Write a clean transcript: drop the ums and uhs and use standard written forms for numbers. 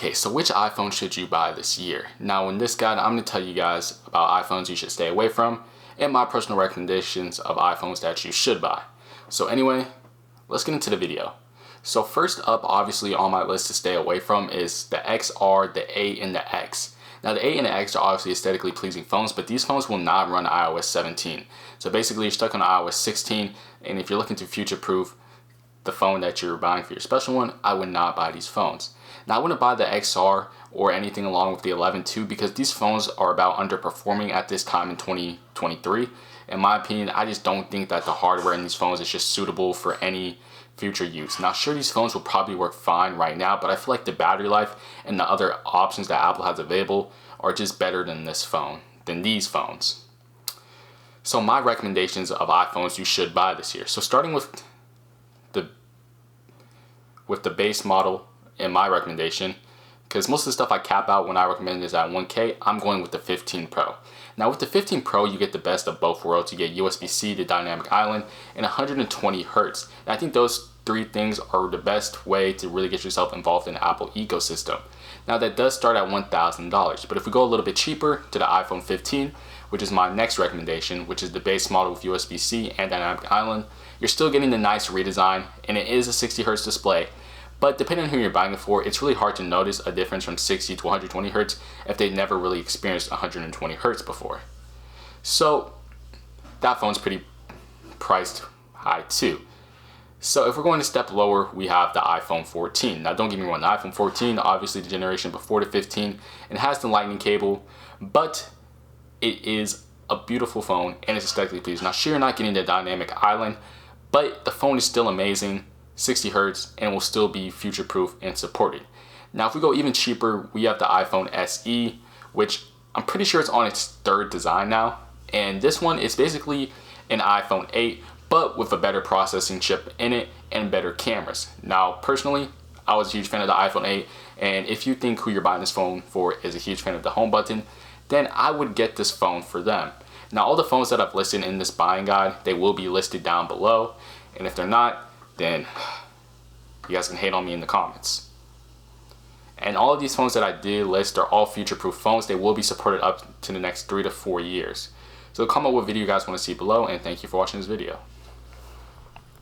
Okay, so which iPhone should you buy this year? Now in this guide, I'm going to tell you guys about iPhones you should stay away from and my personal recommendations of iPhones that you should buy. So anyway, let's get into the video. So first up, obviously on my list to stay away from is the XR, the A, and the X. Now the A and the X are obviously aesthetically pleasing phones, but these phones will not run iOS 17. So basically you're stuck on iOS 16, and if you're looking to future-proof the phone that you're buying for your special one, I would not buy these phones. Now I wouldn't buy the XR or anything along with the 11 too, because these phones are about underperforming at this time in 2023. In my opinion, I just don't think that the hardware in these phones is just suitable for any future use. Now sure, these phones will probably work fine right now, but I feel like the battery life and the other options that Apple has available are just better than these phones. So my recommendations of iPhones you should buy this year. So starting with the base model in my recommendation, because most of the stuff I cap out when I recommend is at 1K, I'm going with the 15 Pro. Now with the 15 Pro, you get the best of both worlds. You get USB-C to dynamic island and 120 Hertz. And I think those three things are the best way to really get yourself involved in the Apple ecosystem. Now that does start at $1,000, but if we go a little bit cheaper to the iPhone 15, which is my next recommendation, which is the base model with USB-C and dynamic island, you're still getting the nice redesign, and it is a 60 Hertz display. But depending on who you're buying it for, it's really hard to notice a difference from 60 to 120 Hertz if they've never really experienced 120 Hertz before. So that phone's pretty priced high too. So if we're going a step lower, we have the iPhone 14. Now don't get me wrong, the iPhone 14, obviously the generation before the 15, it has the lightning cable, but it is a beautiful phone and it's aesthetically pleasing. Now sure, you're not getting the dynamic island, but the phone is still amazing, 60 Hertz, and will still be future-proof and supported. Now if we go even cheaper, we have the iPhone SE, which I'm pretty sure it's on its third design now, and this one is basically an iPhone 8 but with a better processing chip in it and better cameras. Now personally, I was a huge fan of the iPhone 8, and if you think who you're buying this phone for is a huge fan of the home button, then I would get this phone for them. Now all the phones that I've listed in this buying guide, they will be listed down below, and if they're not, then you guys can hate on me in the comments. And all of these phones that I did list are all future-proof phones. They will be supported up to the next 3 to 4 years. So comment what video you guys want to see below, and thank you for watching this video.